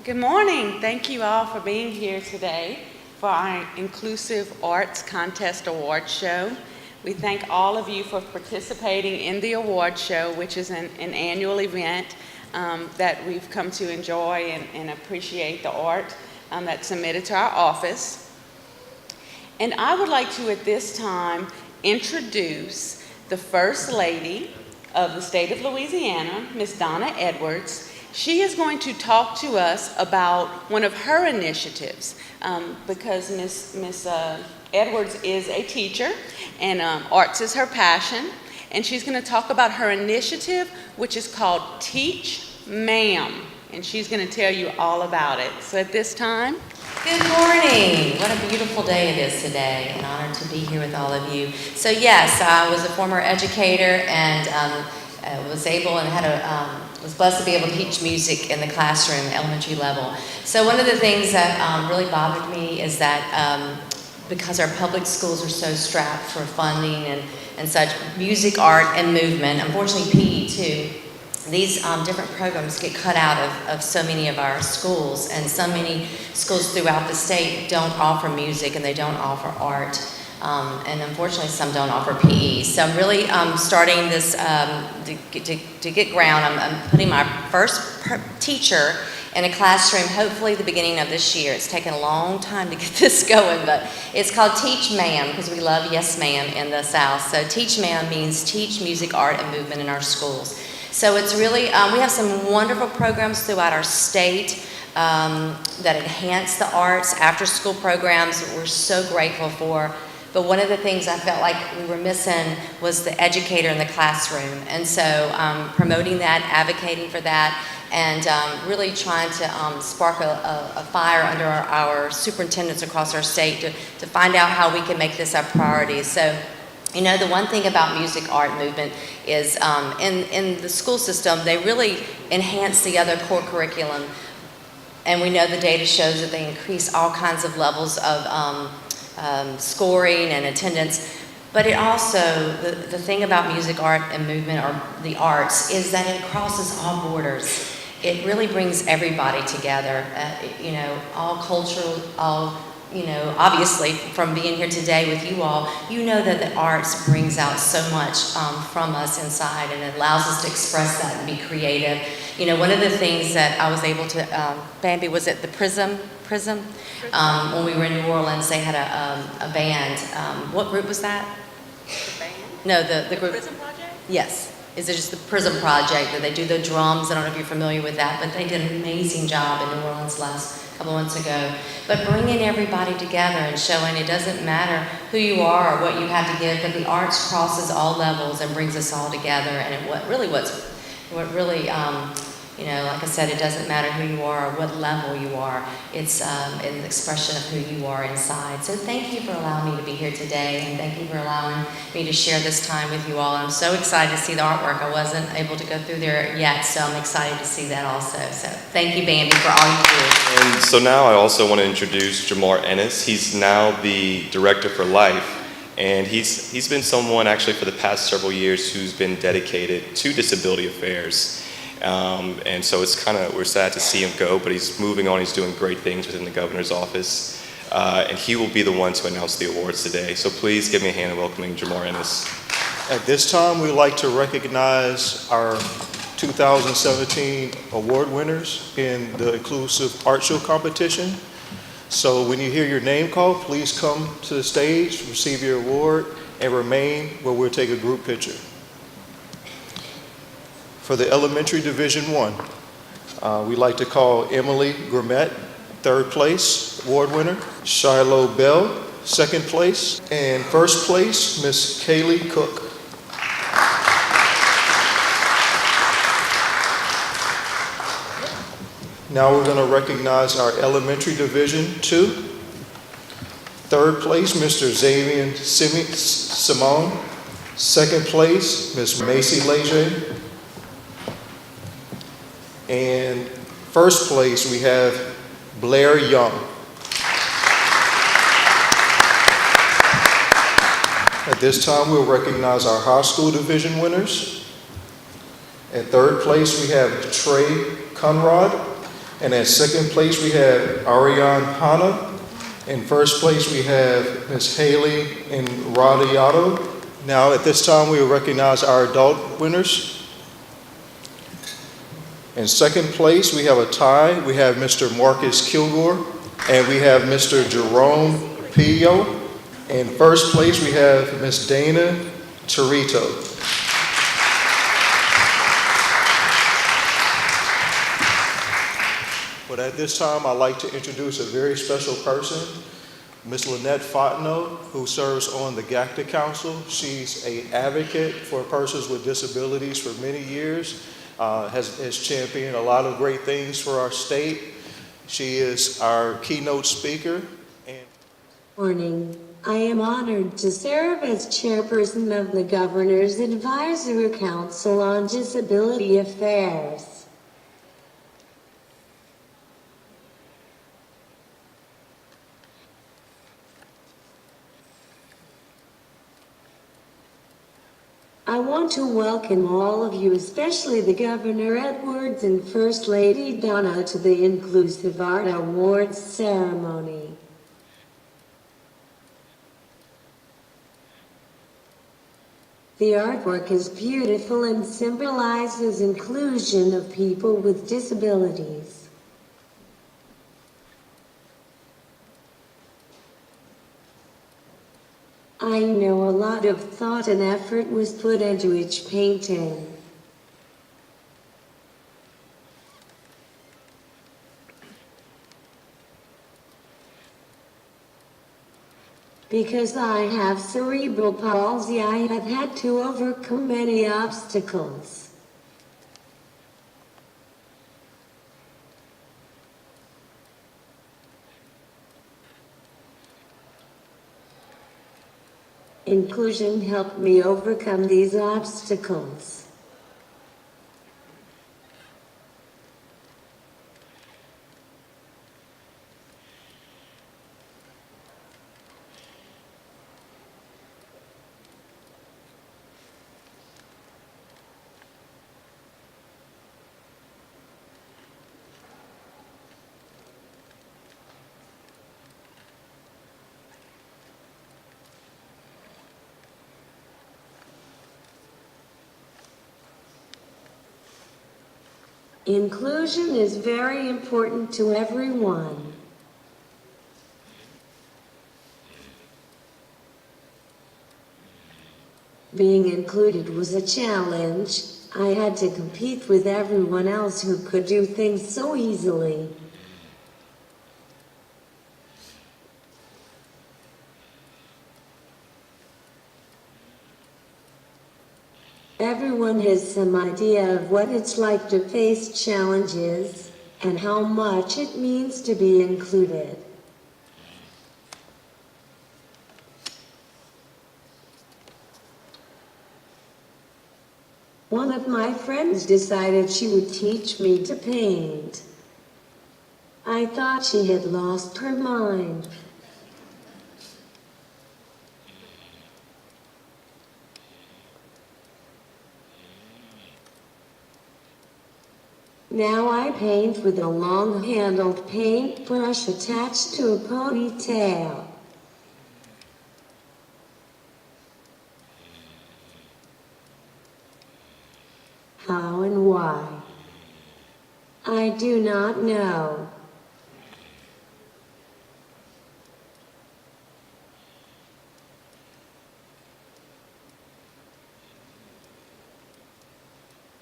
Good morning. Thank you all for being here today for our Inclusive Arts Contest Award Show. We thank all of you for participating in the award show, which is an annual event that we've come to enjoy and appreciate the art that's submitted to our office. And I would like to, at this time, introduce the First Lady of the state of Louisiana, Ms. Donna Edwards. She is going to talk to us about one of her initiatives because Ms. Edwards is a teacher and arts is her passion. And she's going to talk about her initiative, which is called Teach Ma'am. And she's going to tell you all about it. So at this time. Good morning. What a beautiful day it is today. An honor to be here with all of you. So yes, I was a former educator and was able and was blessed to be able to teach music in the classroom, elementary level. So one of the things that really bothered me is that because our public schools are so strapped for funding and such, music, art, and movement, unfortunately PE too, these different programs get cut out of so many of our schools, and so many schools throughout the state don't offer music and they don't offer art. And unfortunately, some don't offer PE. So I'm really starting this to get ground. I'm putting my first teacher in a classroom, hopefully the beginning of this year. It's taken a long time to get this going, but it's called Teach Ma'am because we love Yes Ma'am in the South. So Teach Ma'am means teach music, art, and movement in our schools. So it's really, we have some wonderful programs throughout our state that enhance the arts, after-school programs that we're so grateful for. But one of the things I felt like we were missing was the educator in the classroom. And so promoting that, advocating for that, and really trying to spark a fire under our superintendents across our state to find out how we can make this a priority. So, you know, the one thing about music, art, movement is in the school system, they really enhance the other core curriculum. And we know the data shows that they increase all kinds of levels of scoring and attendance. But it also, the thing about music, art, and movement, or the arts, is that it crosses all borders. It really brings everybody together, you know, all cultural, all, you know, obviously from being here today with you all, you know that the arts brings out so much from us inside, and it allows us to express that and be creative. You know, one of the things that I was able to, Bambi, was it the Prism? When we were in New Orleans, they had a band. What group was that? The band? No, the group. Prism Project? Yes. Is it just the Prism Project that they do the drums? I don't know if you're familiar with that, but they did an amazing job in New Orleans last couple months ago. But bringing everybody together and showing it doesn't matter who you are or what you have to give, but the arts crosses all levels and brings us all together. And what really, you know, like I said, it doesn't matter who you are or what level you are. It's an expression of who you are inside. So thank you for allowing me to be here today, and thank you for allowing me to share this time with you all. I'm so excited to see the artwork. I wasn't able to go through there yet, so I'm excited to see that also. So thank you, Bambi, for all you do. And so now I also want to introduce Jamar Ennis. He's now the Director for Life. And he's been someone actually for the past several years who's been dedicated to disability affairs. And so it's we're sad to see him go, but he's moving on. He's doing great things within the governor's office. And he will be the one to announce the awards today. So please give me a hand in welcoming Jamar Ennis. At this time, we'd like to recognize our 2017 award winners in the Inclusive Art Show competition. So when you hear your name called, please come to the stage, receive your award, and remain where we'll take a group picture. For the Elementary Division I, we'd like to call Emily Grimmett, third place award winner, Shiloh Bell, second place, and first place, Miss Kaylee Cook. Now we're going to recognize our Elementary Division II. Third place, Mr. Xavier Simone. Second place, Miss Macy Leger. And first place, we have Blair Young. At this time, we'll recognize our high school division winners. At third place, we have Trey Conrad. And at second place, we have Ariane Hanna. In first place, we have Ms. Haley Radiato. Now, at this time, we will recognize our adult winners. In second place, we have a tie. We have Mr. Marcus Kilgore, and we have Mr. Jerome Pillo. In first place, we have Ms. Dana Torito. But at this time, I'd like to introduce a very special person, Ms. Lynette Fontenot, who serves on the GACTA Council. She's an advocate for persons with disabilities for many years, has championed a lot of great things for our state. She is our keynote speaker. Morning. I am honored to serve as chairperson of the Governor's Advisory Council on Disability Affairs. I want to welcome all of you, especially the Governor Edwards and First Lady Donna, to the Inclusive Art Awards ceremony. The artwork is beautiful and symbolizes inclusion of people with disabilities. I know a lot of thought and effort was put into each painting. Because I have cerebral palsy, I have had to overcome many obstacles. Inclusion helped me overcome these obstacles. Inclusion is very important to everyone. Being included was a challenge. I had to compete with everyone else who could do things so easily. Everyone has some idea of what it's like to face challenges and how much it means to be included. One of my friends decided she would teach me to paint. I thought she had lost her mind. Now I paint with a long-handled paintbrush attached to a ponytail. How and why? I do not know.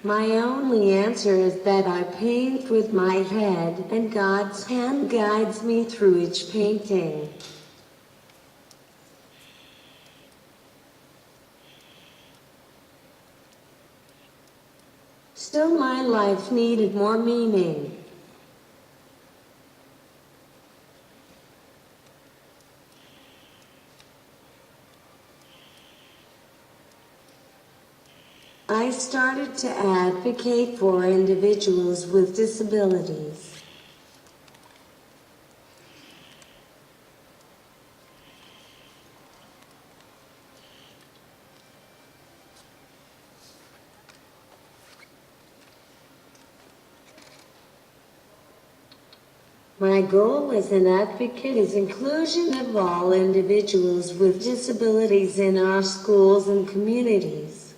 My only answer is that I paint with my head, and God's hand guides me through each painting. Still, my life needed more meaning. I started to advocate for individuals with disabilities. My goal as an advocate is inclusion of all individuals with disabilities in our schools and communities.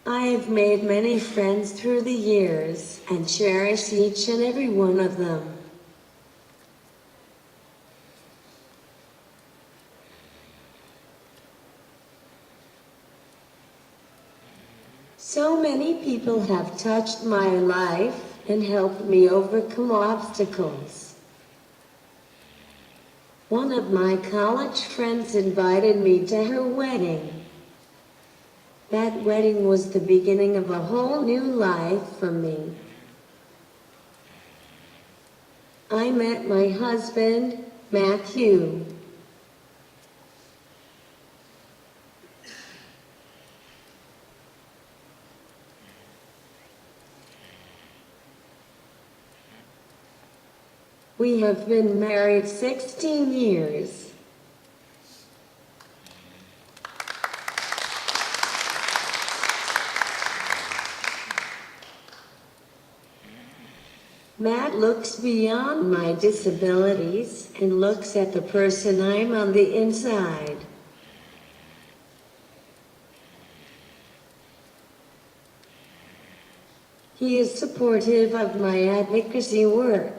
I have made many friends through the years and cherish each and every one of them. So many people have touched my life and helped me overcome obstacles. One of my college friends invited me to her wedding. That wedding was the beginning of a whole new life for me. I met my husband, Matthew. We have been married 16 years. Matt looks beyond my disabilities and looks at the person I'm on the inside. He is supportive of my advocacy work.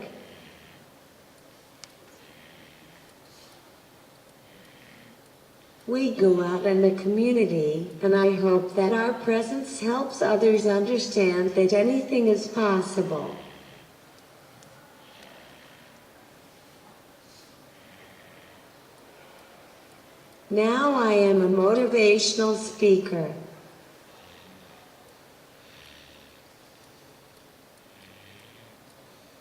We go out in the community, and I hope that our presence helps others understand that anything is possible. Now I am a motivational speaker.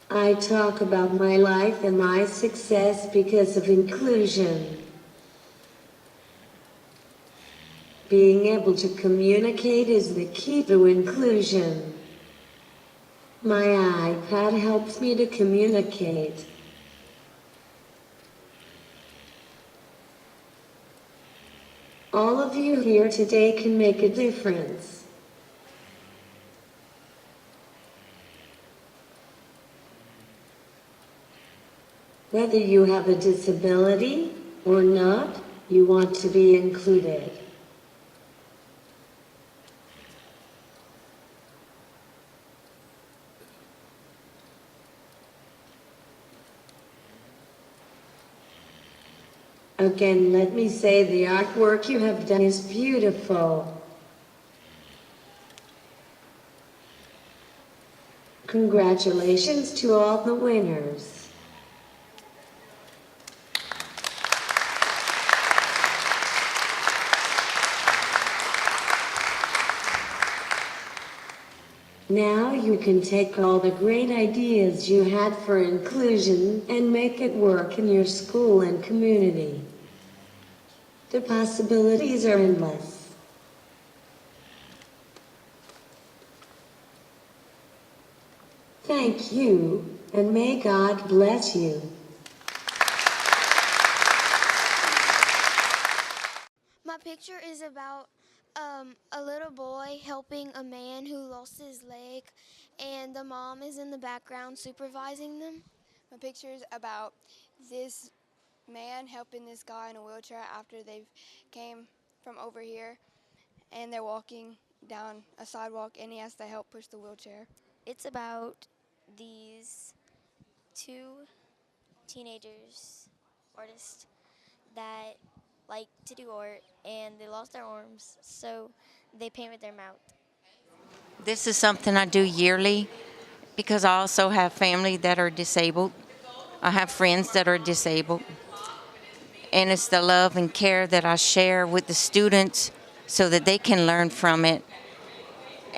I talk about my life and my success because of inclusion. Being able to communicate is the key to inclusion. My iPad helps me to communicate. All of you here today can make a difference. Whether you have a disability or not, you want to be included. Again, let me say the artwork you have done is beautiful. Congratulations to all the winners. Now you can take all the great ideas you had for inclusion and make it work in your school and community. The possibilities are endless. Thank you, and may God bless you. My picture is about a little boy helping a man who lost his leg, and the mom is in the background supervising them. My picture is about this man helping this guy in a wheelchair after they came from over here, and they're walking down a sidewalk, and he has to help push the wheelchair. It's about these two teenagers, artists, that like to do art, and they lost their arms, so they painted their mouth. This is something I do yearly because I also have family that are disabled. I have friends that are disabled. And it's the love and care that I share with the students so that they can learn from it.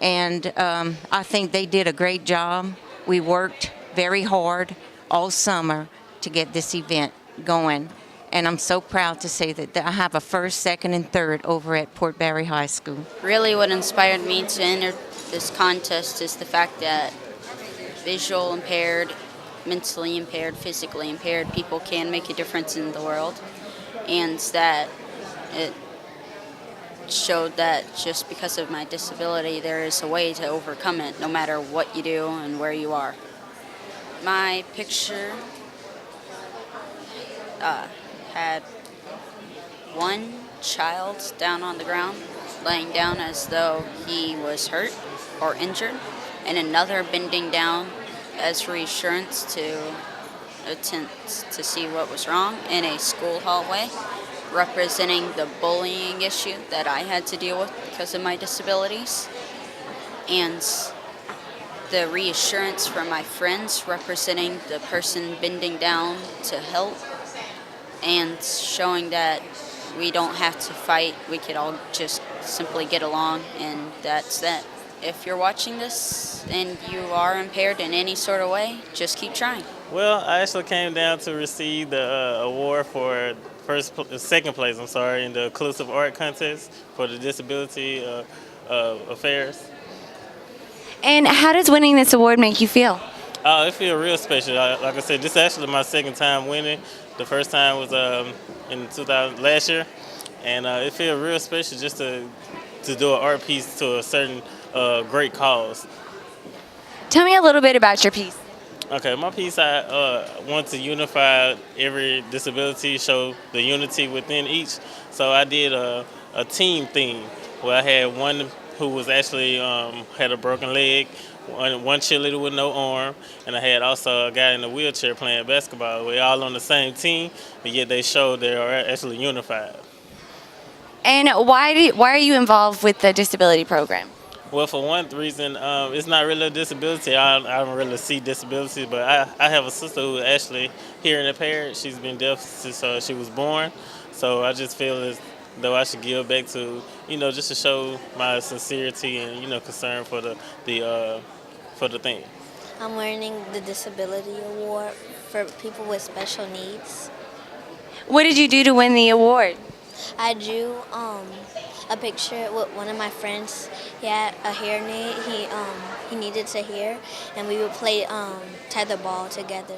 And I think they did a great job. We worked very hard all summer to get this event going. And I'm so proud to say that I have a first, second, and third over at Port Barre High School. Really what inspired me to enter this contest is the fact that visual impaired, mentally impaired, physically impaired people can make a difference in the world, and that it showed that just because of my disability, there is a way to overcome it, no matter what you do and where you are. My picture had one child down on the ground, laying down as though he was hurt or injured, and another bending down as reassurance to attempt to see what was wrong in a school hallway, representing the bullying issue that I had to deal with because of my disabilities, and the reassurance from my friends representing the person bending down to help, and showing that we don't have to fight, we could all just simply get along, and that's that. If you're watching this and you are impaired in any sort of way, just keep trying. Well, I actually came down to receive the award for second place, in the Inclusive Art Contest for the Disability Affairs. And how does winning this award make you feel? It feels real special. Like I said, this is actually my second time winning. The first time was in last year, and it feels real special just to do an art piece to a certain great cause. Tell me a little bit about your piece. Okay, my piece, I want to unify every disability, show the unity within each. So I did a team theme where I had one who was actually had a broken leg, one cheerleader with no arm, and I had also a guy in a wheelchair playing basketball. We're all on the same team, but yet they showed they are actually unified. And why are you involved with the disability program? Well, for one reason, it's not really a disability. I don't really see disability, but I have a sister who is actually hearing impaired. She's been deaf since she was born. So I just feel as though I should give back to, just to show my sincerity and, concern for the thing. I'm winning the Disability Award for people with special needs. What did you do to win the award? I drew a picture with one of my friends. He had a hearing aid. He needed to hear, and we would play tetherball together.